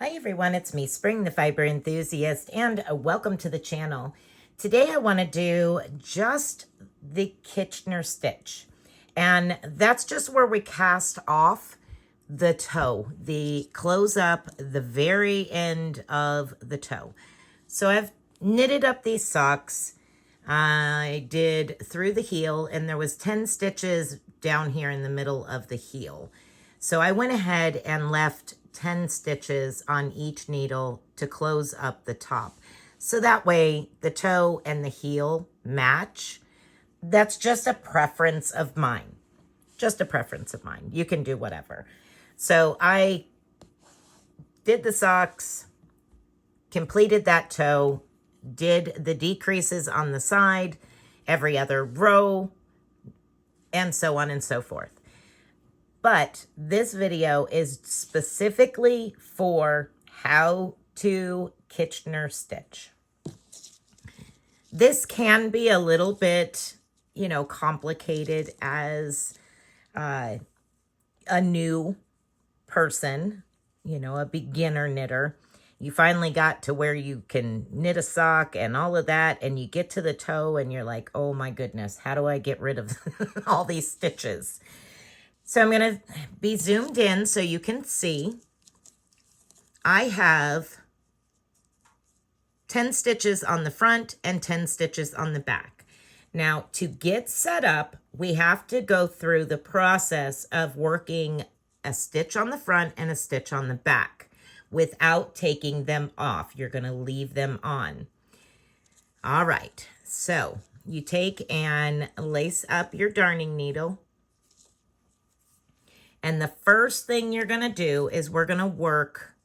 Hi everyone, it's me, Spring, the fiber enthusiast, and welcome to the channel. Today I want to do just the Kitchener stitch, and that's just where we cast off the toe, the close up, the very end of the toe. So I've knitted up these socks. I did through the heel, and there was 10 stitches down here in the middle of the heel. So I went ahead and left 10 stitches on each needle to close up the top. So that way the toe and the heel match. That's just a preference of mine. Just a preference of mine. You can do whatever. So I did the socks, completed that toe, did the decreases on the side, every other row, and so on and so forth. But this video is specifically for how to Kitchener stitch. This can be a little bit, complicated as a new person, a beginner knitter. You finally got to where you can knit a sock and all of that, and you get to the toe and you're like, oh my goodness, how do I get rid of all these stitches? So I'm going to be zoomed in so you can see. I have 10 stitches on the front and 10 stitches on the back. Now, to get set up, we have to go through the process of working a stitch on the front and a stitch on the back without taking them off. You're going to leave them on. All right, so you take and lace up your darning needle. And the first thing you're going to do is we're going to work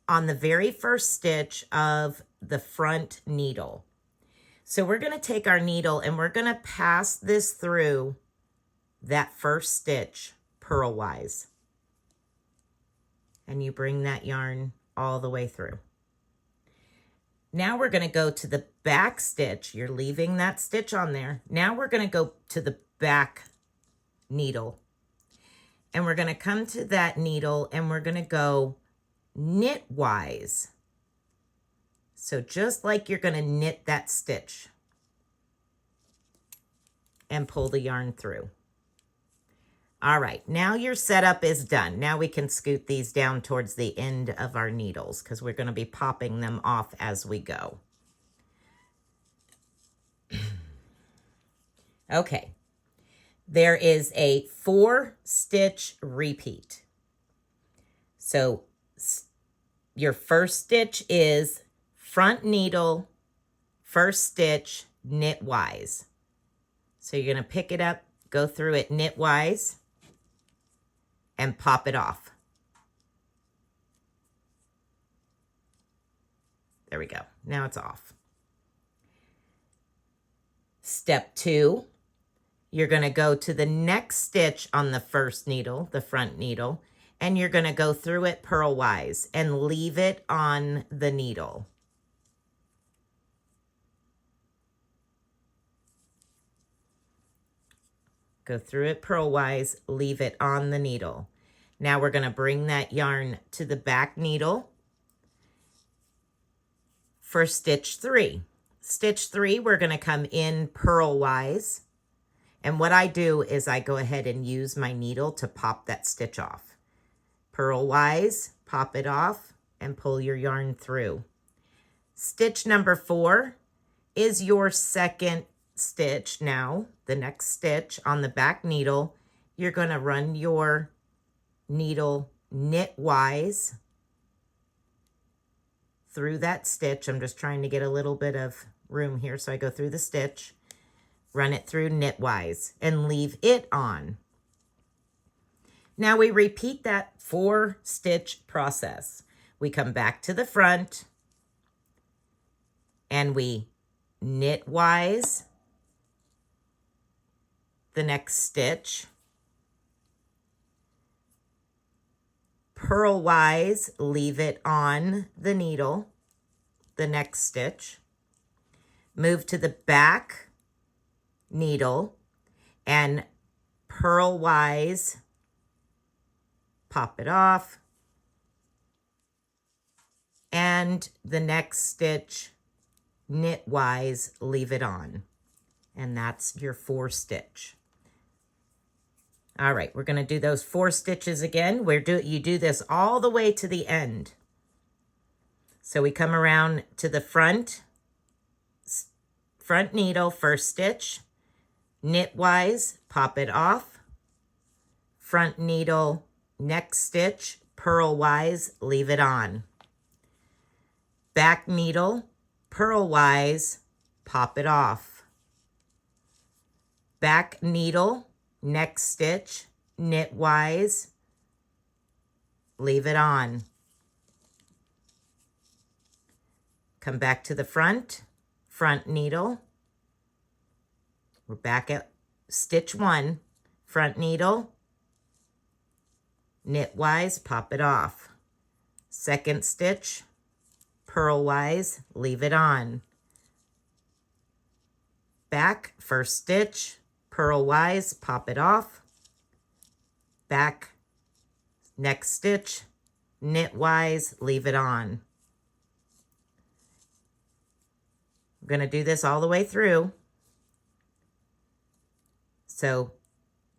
on the very first stitch of the front needle. So we're going to take our needle and we're going to pass this through that first stitch purlwise. And you bring that yarn all the way through. Now we're going to go to the back stitch. You're leaving that stitch on there. Now we're going to go to the back needle, and we're going to come to that needle and we're going to go knitwise. So just like you're going to knit that stitch and pull the yarn through. All right, now your setup is done. Now we can scoot these down towards the end of our needles because we're going to be popping them off as we go. Okay. There is a 4-stitch repeat. So your first stitch is front needle, first stitch, knitwise. So you're going to pick it up, go through it knitwise, and pop it off. There we go. Now it's off. Step 2. You're going to go to the next stitch on the first needle, the front needle, and you're going to go through it purlwise and leave it on the needle. Go through it purlwise, leave it on the needle. Now we're going to bring that yarn to the back needle for stitch 3. Stitch 3, we're going to come in purlwise. And what I do is I go ahead and use my needle to pop that stitch off. Purlwise, pop it off, and pull your yarn through. Stitch number 4 is your second stitch now. The next stitch on the back needle, you're going to run your needle knitwise through that stitch. I'm just trying to get a little bit of room here, so I go through the stitch. Run it through knitwise and leave it on. Now we repeat that 4-stitch process. We come back to the front and we knitwise the next stitch, purlwise, leave it on the needle, the next stitch, move to the back needle and purlwise pop it off, and the next stitch, knitwise, leave it on. And that's your 4 stitch. All right, we're going to do those 4 stitches again. You do this all the way to the end. So we come around to the front needle, first stitch, knitwise, pop it off, front needle, next stitch, purlwise, leave it on. Back needle, purlwise, pop it off. Back needle, next stitch, knitwise, leave it on. Come back to the front needle. We're back at stitch 1, front needle, knitwise, pop it off. Second stitch, purlwise, leave it on. Back, first stitch, purlwise, pop it off. Back, next stitch, knitwise, leave it on. I'm going to do this all the way through. So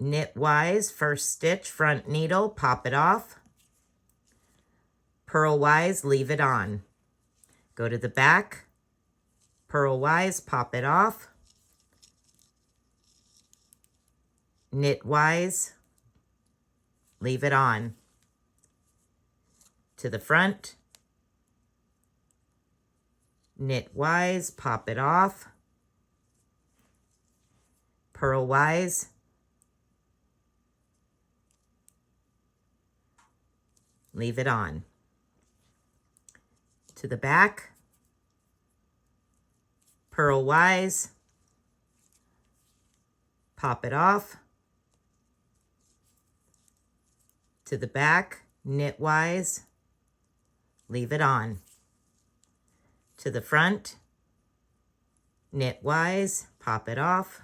knitwise, first stitch, front needle, pop it off. Purlwise, leave it on. Go to the back, purlwise, pop it off. Knitwise, leave it on. To the front, knitwise, pop it off. Purlwise, leave it on. To the back, purlwise, pop it off. To the back, knitwise, leave it on. To the front, knitwise, pop it off.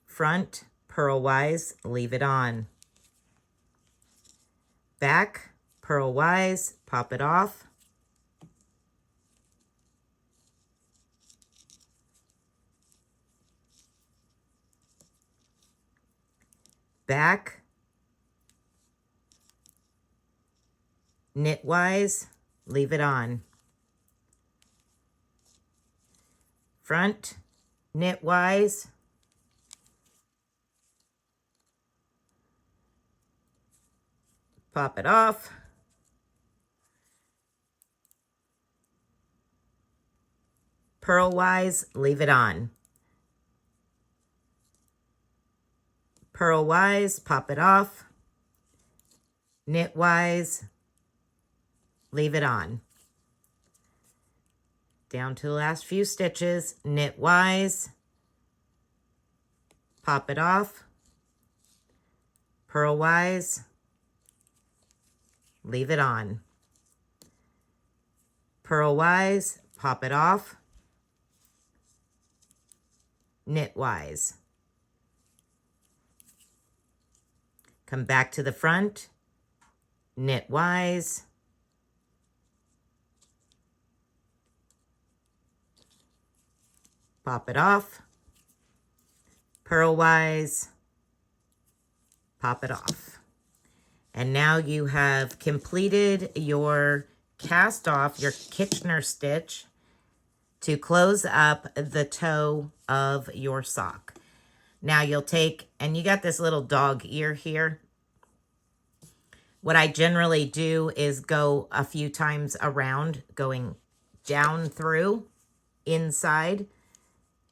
Front, purlwise, leave it on. Back, purlwise, pop it off. Back, knitwise, leave it on. Front, knitwise, pop it off. Purlwise, leave it on. Purlwise, pop it off. Knitwise, leave it on. Down to the last few stitches, knitwise, pop it off. Purlwise, leave it on. Purlwise, pop it off. Knitwise. Come back to the front, knitwise, pop it off, purlwise, pop it off. And now you have completed your cast off, your Kitchener stitch to close up the toe of your sock. Now you'll take, and you got this little dog ear here. What I generally do is go a few times around, going down through, inside,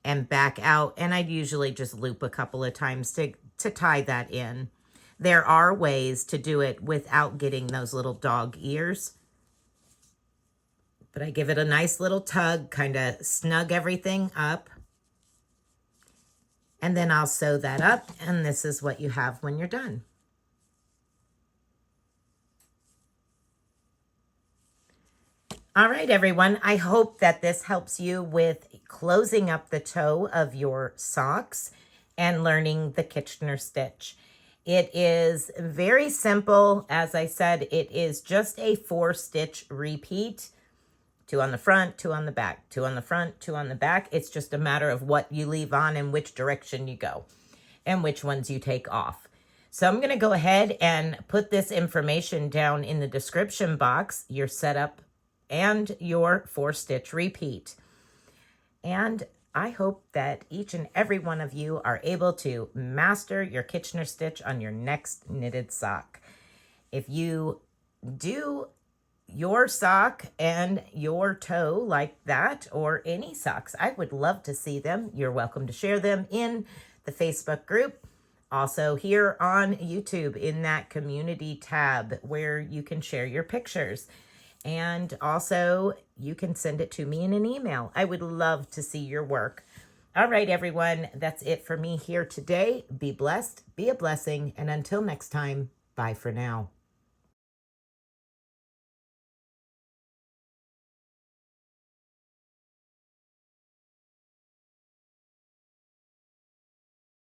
and back out. And I'd usually just loop a couple of times to tie that in. There are ways to do it without getting those little dog ears. But I give it a nice little tug, kind of snug everything up. And then I'll sew that up, and this is what you have when you're done. All right, everyone. I hope that this helps you with closing up the toe of your socks and learning the Kitchener stitch. It is very simple. As I said, it is just a 4-stitch repeat. 2 on the front, 2 on the back, 2 on the front, 2 on the back. It's just a matter of what you leave on and which direction you go and which ones you take off. So I'm going to go ahead and put this information down in the description box, your setup and your 4-stitch repeat. And I hope that each and every one of you are able to master your Kitchener stitch on your next knitted sock. If you do your sock and your toe like that, or any socks, I would love to see them. You're welcome to share them in the Facebook group. Also here on YouTube in that community tab where you can share your pictures. And also you can send it to me in an email. I would love to see your work. All right, everyone, that's it for me here today. Be blessed, be a blessing, and until next time, bye for now.